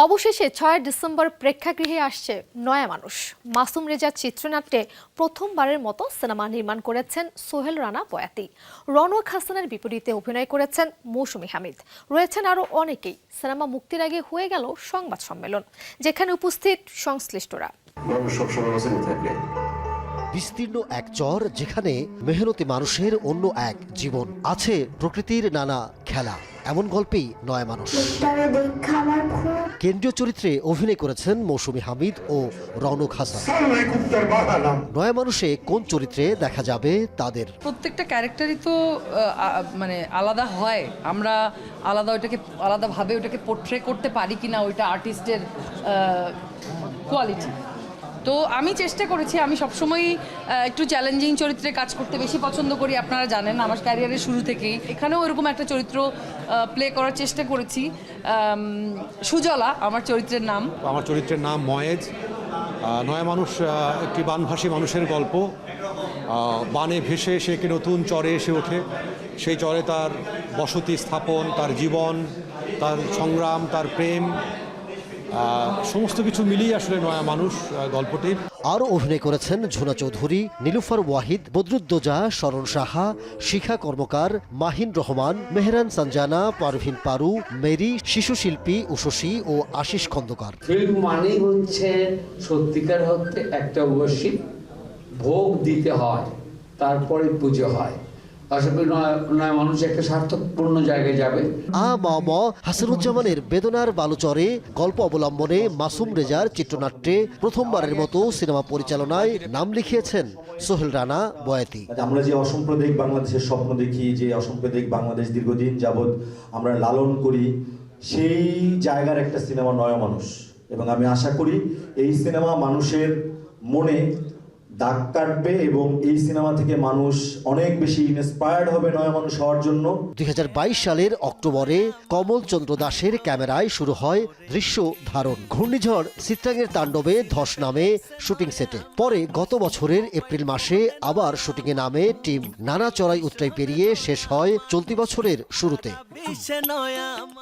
অবশেষে ৬ ডিসেম্বর প্রেক্ষাগৃহে আসছে নয়া মানুষ। মাসুম রেজার চিত্রনাট্যে প্রথমবারের মতো সিনেমা নির্মাণ করেছেন সোহেল রানা বয়াতি। রওনক হাসানের বিপরীতে অভিনয় করেছেন মৌসুমী হামিদ। রয়েছেন আরও অনেকেই। সিনেমা মুক্তির আগে হয়ে গেল সংবাদ সম্মেলন, যেখানে উপস্থিত সংশ্লিষ্টরা। বিস্তীর্ণ এক চর, যেখানে মেহনতি মানুষের অন্য এক জীবন আছে, প্রকৃতির নানা খেলা। এমন গল্পেই নয়া মানুষ। কেন্দ্রীয় চরিত্রে অভিনয় করেছেন মৌসুমী হামিদ ও রওনক হাসান। নয়া মানুষে কোন চরিত্রে দেখা যাবে তাদের? প্রত্যেকটা ক্যারেক্টারই তো মানে আলাদা হয়। আমরা আলাদাভাবে ওটাকে পোর্ট্রে করতে পারি কিনা, ওইটা আর্টিস্টের কোয়ালিটি। তো আমি চেষ্টা করেছি, আমি সবসময়ই একটু চ্যালেঞ্জিং চরিত্রে কাজ করতে বেশি পছন্দ করি। আপনারা জানেন আমার ক্যারিয়ারের শুরু থেকেই এখানেও এরকম একটা চরিত্র প্লে করার চেষ্টা করেছি। সুজলা আমার চরিত্রের নাম। আমার চরিত্রের নাম ময়েজ। নয়া মানুষ একটি বানভাসী মানুষের গল্প। বানে ভেসে সে একটি নতুন চরে এসে ওঠে। সেই চরে তার বসতি স্থাপন, তার জীবন, তার সংগ্রাম, তার প্রেম, সমস্ত কিছু মিলিয়ে আসলে নয়া মানুষ গল্পটির। আরও অভিনয় করেছেন ঝুনা চৌধুরী, নীলুফার ওয়াহিদ, বদরুদ্দোজা, শরণ সাহা, শিখা কর্মকার, মাহিন রহমান, মেহরান সঞ্জানা, পারভিন পারু, মেরি, শিশু শিল্পী উশসী ও আশিস খন্দকার। ফিল্ম মানেই হচ্ছে সত্যিকার হতে একটা অবশ্যই ভোগ দিতে হয়, তারপরে পুজো হয়। মানুষ একটা সার্থকপূর্ণ জায়গায় যাবে। হাসানুজ্জামানের বেদনার বালুচরে গল্প অবলম্বনে মাসুম রেজার চিত্রনাট্যে প্রথমবারের মতো সিনেমা পরিচালনায় নাম লিখিয়েছেন সোহেল রানা বয়াতি। আমরা যে অসাম্প্রদায়িক বাংলাদেশের স্বপ্ন দেখি, যে অসাম্প্রদায়িক বাংলাদেশ দীর্ঘদিন যাবৎ আমরা লালন করি, সেই জায়গার একটা সিনেমা নয়া মানুষ। এবং আমি আশা করি এই সিনেমা মানুষের মনে দাগ কাটবে এবং এই সিনেমা থেকে মানুষ অনেক বেশি ইন্সপায়ার্ড হবে নয়া মানুষ হওয়ার জন্য। 2022 সালের অক্টোবরে কমল চন্দ্র দাসের ক্যামেরায় শুরু হয় দৃশ্য ধারণ। ঘূর্ণিঝড় চিত্রাঙ্গের তাণ্ডবে ধস নামে শুটিং সেটে। পরে গত বছরের এপ্রিল মাসে আবার শুটিংয়ে নামে টিম। নানা চড়াই উতরাই পেরিয়ে শেষ হয় চলতি বছরের শুরুতে।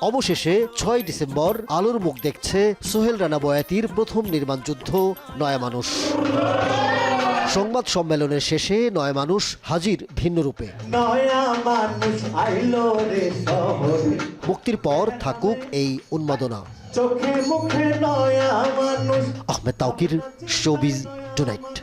অবশেষে 6 ডিসেম্বর আলোর মুখ দেখছে সোহেল রানা বয়াতির প্রথম নির্মাণ যুদ্ধ নয়া মানুষ। সংবাদ সম্মেলনের শেষে নয়া মানুষ হাজির ভিন্ন রূপে। মুক্তির পর থাকুক এই উন্মাদনা। Ahmed Tauquir, showbiz tonight.